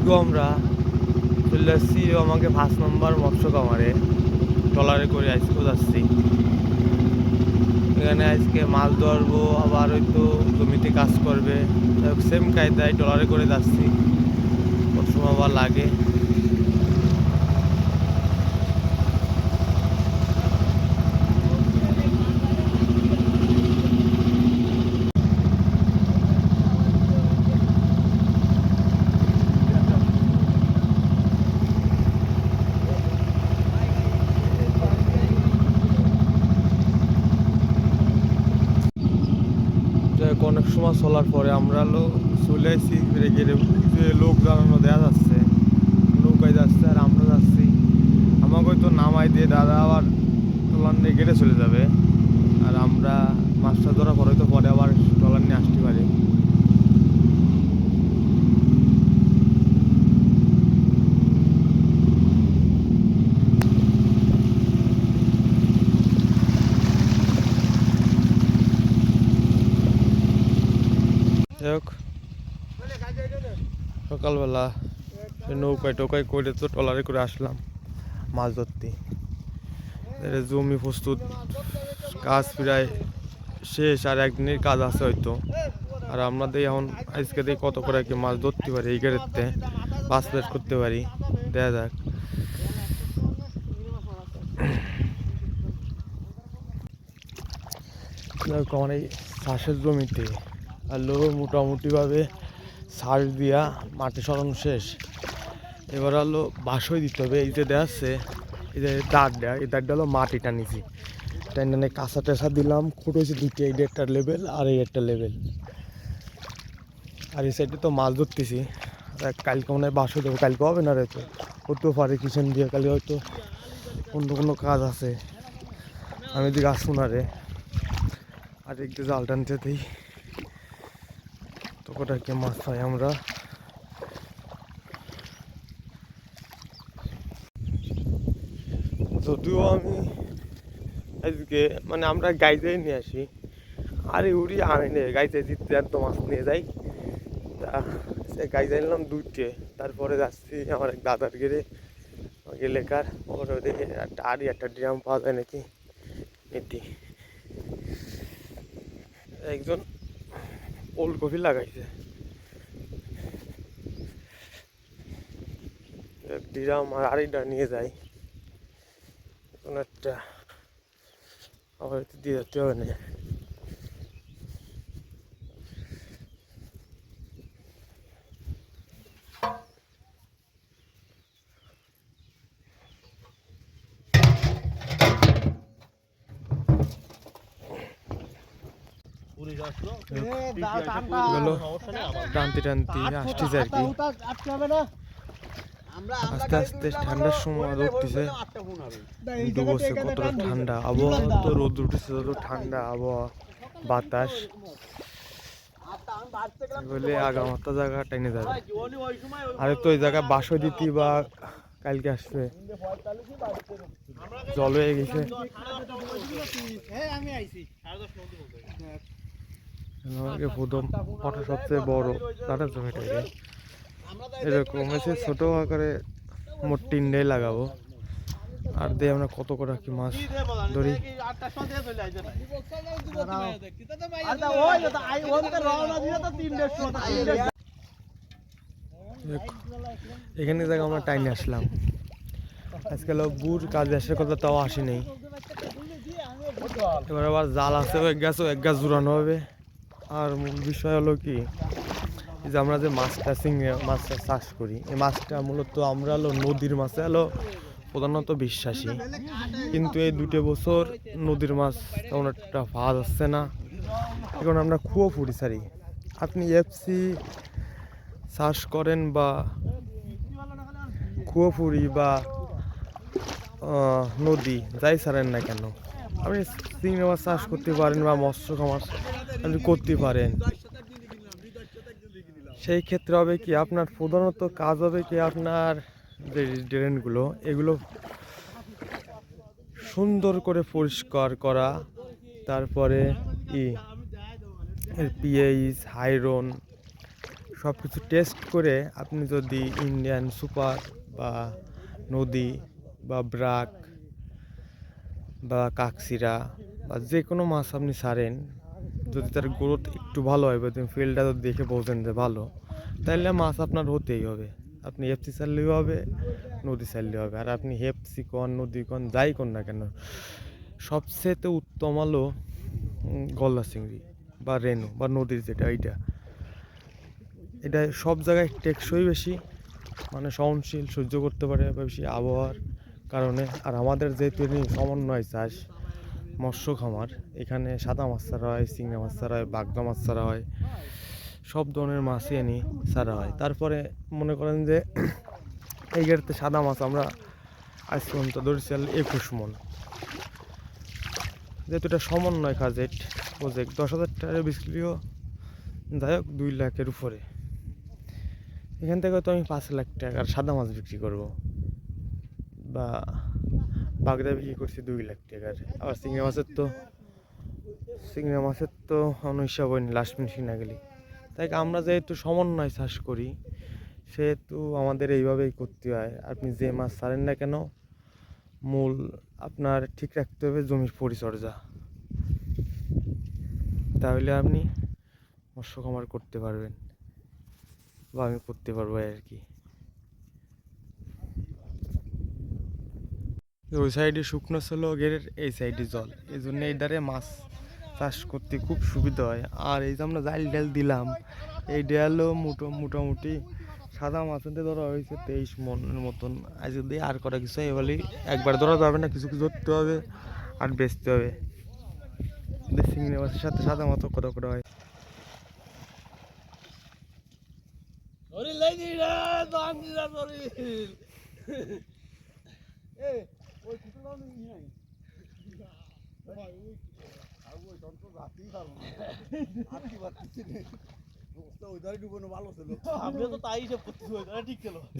আজকেও আমরা চলে যাচ্ছি আমাকে 5 নম্বর মৎস্য কামারে ট্রলারে করে আজকেও যাচ্ছি। এখানে আজকে মাছ ধরবো, আবার হয়তো জমিতে কাজ করবে, সেম কায়দায় ট্রলারে করে যাচ্ছি। কত সময় আবার লাগে। অনেক সময় চলার পরে আমরা চলে আসছি, যে লোক জানানো দেওয়া যাচ্ছে, নৌকায় যাচ্ছে আর আমরা যাচ্ছি। আমাকে হয়তো নামাই দিয়ে দাদা আবার ট্রলার নিয়ে গেটে চলে যাবে, আর আমরা মাছটা ধরার পরে তো পরে আবার ট্রলার নিয়ে আসতে পারি। যাই হোক, সকালবেলা নৌকায় টোকায় করে তো ট্রলারে করে আসলাম মাছ ধরতে। জমি প্রস্তুত, কাজ প্রায় শেষ, আর একদিনের কাজ আছে হয়তো। আর আমাদের এখন আজকে দিয়ে কত করে কি মাছ ধরতে পারি, এই গেড়েতে 5 প্লেট করতে পারি, দেখা যাক। আমার এই চাষের জমিতে আলো মোটামুটিভাবে সার দিয়া মাটি সরানো শেষ। এবার হলো বাসই দিতে হবে। এই যে দেখাচ্ছে, এই যে দাঁড় দেওয়া, এই দাঁড়টা হলো মাটিটা নিছি, টাইনে কাঁচা টেসা দিলাম। খুঁট হয়েছে দুইটা, এই একটা লেভেল আর এই একটা লেভেল। আর এই সাইডে তো মাছ ধরতেছি, কালকে মনে হয় বাসও দেবো। কালকে হবে না রে, তো হতেও পারে কিচেন দিয়ে, কালকে হয়তো অন্য কোনো কাজ আছে। আমি এদিকে আসুন আরে, আর একটু জাল টানতে দিই, তো কোটা কি মাছ পাই আমরা। যদিও আমি আজকে মানে আমরা গাইতেই নিয়ে আসি, আরে উড়ি আমি নিয়ে গাইতে জিততে আর তো মাছ নিয়ে যাই। তা সে গাইতে নিলাম 2টে, তারপরে যাচ্ছি আমার এক দাদার গেড়ে এলাকার ওর আরই একটা ড্রাম পাওয়া যায় নাকি এটি। একজন ওলকপি লাগাইছে, ড্রাম আর আড়িটা নিয়ে যাই, কোনো একটা আবার দিয়ে যেতে হবে না। টানতে টানতে আসতেছে আর কি, আস্তে আস্তে ঠান্ডার সময় উঠতেছে, ডুবছে কতটা ঠান্ডা আবহাওয়া, তো রোদ উঠেছে তত ঠান্ডা আবহাওয়া, বাতাস বলে আগামাতা জায়গা টেনে যাবে। আরে তো এই জায়গায় বাসো দিতি বা কালকে আসছে, জল হয়ে গেছে। প্রথম ফটো সবচেয়ে বড় দাঁড়ার জমিটা এরকম হয়েছে, ছোট আকারে মোট 3টাই লাগাবো। আর দিয়ে আমরা কত করে কি মাছ ধরি। এখানে জায়গা আমরা টাইনে আসলাম, আজকাল বুর কাজে আসার কথা, তাও আসি নেই। এবার আবার জাল আছে, এক গাছ জোড়ানো হবে। আর মূল বিষয় হলো কি, যে আমরা যে মাছটা মাছটা চাষ করি, এই মাছটা মূলত আমরা হলো নদীর মাছে হলো প্রধানত বিশ্বাসী। কিন্তু এই 2 বছর নদীর মাছ তেমন একটা পাওয়া যাচ্ছে না, এখন আমরা খুব ফুটি ছাড়ি। আপনি এফসি চাষ করেন বা কুয়োপুরি বা নদী যাই ছাড়েন না কেন, আপনি চিংড়ি মাছ চাষ করতে পারেন বা মৎস্য মাছ আপনি করতে পারেন। সেই ক্ষেত্রে হবে কি, আপনার প্রধানত কাজ হবে কি, আপনার যে ড্রেনগুলো এগুলো সুন্দর করে পরিষ্কার করা, তারপরে কি এর পিএইচ আয়রন সব কিছু টেস্ট করে আপনি যদি ইন্ডিয়ান সুপার বা নদী বা ব্রাক বা কাকসিরা বা যে কোনো মাছ আপনি ছাড়েন, যদি তার গ্রোথ একটু ভালো হয় বা তুমি ফিল্ডটা যদি দেখে বোঝেন যে ভালো, তাহলে মাছ আপনার হতেই হবে। আপনি এফসি ছাড়লেও হবে, নদী ছাড়লেও হবে। আর আপনি হেফসি কন, নদী কন, যাই কন না কেন, সবচেয়ে উত্তম হলো গলদা চিংড়ি বা রেনু বা নদীর যেটা এটা সব জায়গায় টেকসই বেশি, মানে সহনশীল, সহ্য করতে পারে বেশি আবহাওয়ার কারণে। আর আমাদের যেহেতু সমন্বয় চাষ মৎস্য খামার, এখানে সাদা মাছ ছাড়া হয়, চিংড়া মাছ ছাড়া হয়, বাগদা মাছ ছাড়া হয়, সব ধরনের মাছই এনে ছাড়া হয়। তারপরে মনে করেন যে এই গেড়তে সাদা মাছ আমরা আজ পর্যন্ত ধরেছি 21 মন। যেহেতু এটা সমন্বয় প্রজেক্ট 10,000 টাকার বিক্রিও যাই হোক 2 লাখের উপরে। এখান থেকে তো আমি 5 লাখ টাকার সাদা মাছ বিক্রি করব, বা বাগদা বিক্রি করছি 2 লাখ টাকার। আবার চিংড়া মাছের তো হিসাব হয়নি লাস্ট মিনিট না গেলি। তাই আমরা যেহেতু সমন্বয় চাষ করি, সেহেতু আমাদের এইভাবেই করতে হয়। আপনি যে মাছ ছাড়েন না কেন, মূল আপনার ঠিক রাখতে হবে জমির পরিচর্যা, তাহলে আপনি মৎস্য খামার করতে পারবেন, বা আমি করতে পারবো আর কি। ওই সাইডে শুকনো ছিল গেরের, এই সাইডে জল, এই জন্য এই ধারে মাছ চাষ করতে খুব সুবিধা হয়। আর এই যে আমরা জাল ডাল দিলাম, এই ডালও মোটামুটি সাদা মাছতে ধরা হয়েছে 23 মনের মতন। আজ যদি আর করা কিছু এবারে একবার ধরা যাবে না, কিছু কিছু ধরতে হবে আর বেচতে হবে। চিংড়ি মাছের সাথে সাদা মাছও করা হয়।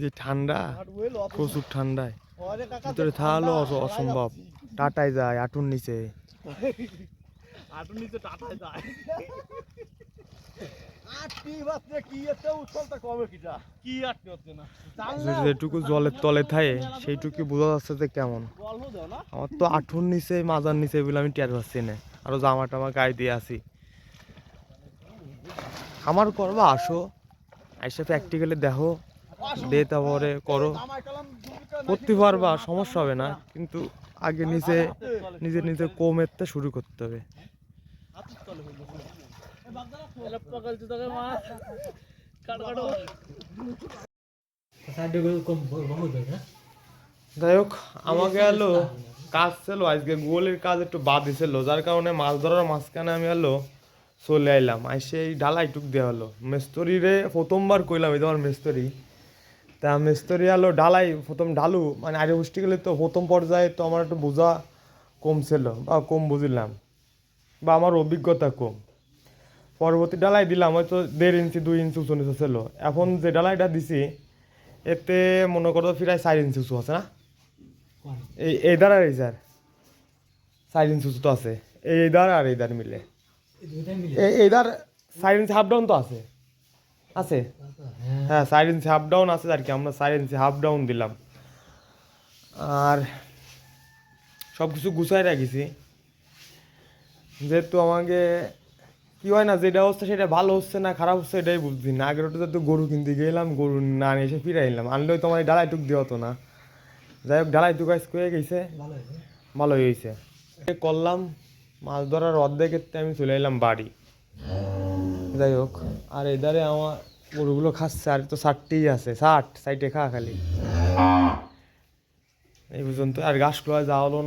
যে ঠান্ডা, প্রচুর ঠান্ডায় ভিতরে থাকলো অসম্ভব। টাটায় যায় আটুর নিচে, টাটায় যায়। যেটুকু জলের তলে থাকে সেইটুকু বোঝা যাচ্ছে যে কেমন। আমার তো আঁঠুর নিচে, মাজার নিচে বলে আমি টের পাচ্ছি না। আরো জামা টামা গায়ে দিয়ে আসি। আমার করবা আসো, এসে প্র্যাকটিক্যালি দেখো, দে তারপরে করো, করতে পারবা, সমস্যা হবে না। কিন্তু আগে নিজে কমেতে শুরু করতে হবে। যাই হোক, আমাকে এলো কাজ ছিল আজকে, গোলের কাজ একটু বাদ দিছিল, যার কারণে মাছ ধরার মাঝখানে আমি চলে আইলাম। আইসে এই ঢালাই টুক দেওয়া হলো মিস্ত্রি রে, প্রথমবার কইলাম এই তোমার মিস্ত্রি। তা মিস্ত্রি ঢালাই প্রথম ঢালু, মানে আরে উষ্টি গেলে তো প্রথম পর্যায়ে তো আমার একটু বোঝা কম ছিল বা কম বুঝলাম, বা আমার অভিজ্ঞতা কম। পরবর্তী ডালাই দিলাম হয়তো 1.5 ইঞ্চি 2 ইঞ্চি উঁচু নিচু ছিল। এখন যে ডালাইটা দিছি এতে মনে করো প্রায় 4 ইঞ্চি উঁচু আছে না, এই ধার আর এই ধার 4 ইঞ্চি উঁচু তো আছে, এই ধার আর এই ধার মিলে এই ধার 4 ইঞ্চি হাফ ডাউন তো আছে, হ্যাঁ 4 ইঞ্চি হাফ ডাউন আছে আর কি। আমরা 4 ইঞ্চি হাফ ডাউন দিলাম। আর সব কিছু গুছাই রাখিছি, যেহেতু আমাকে কি হয় না, যেটা হচ্ছে সেটা ভালো হচ্ছে না খারাপ হচ্ছে এটাই বুঝছি না। আগের ওটা তো গরু কিনতে গেলাম, গরু না নিয়ে এসে ফিরে এলাম, আনলেও তোমার ডালাই টুক দেওয়া হতো না। যাই হোক, ডালাই টুক আজ করে গেছে, ভালোই হয়েছে। করলাম মাছ ধরার অর্ধেকের আমি চলে এলাম বাড়ি। যাই হোক, আর এধারে আমার গরুগুলো খাচ্ছে, আর তো 60ই আছে, 60 সাইডে খা খালি এই পর্যন্ত। আর ঘাসগুলো যাওয়া হলো না।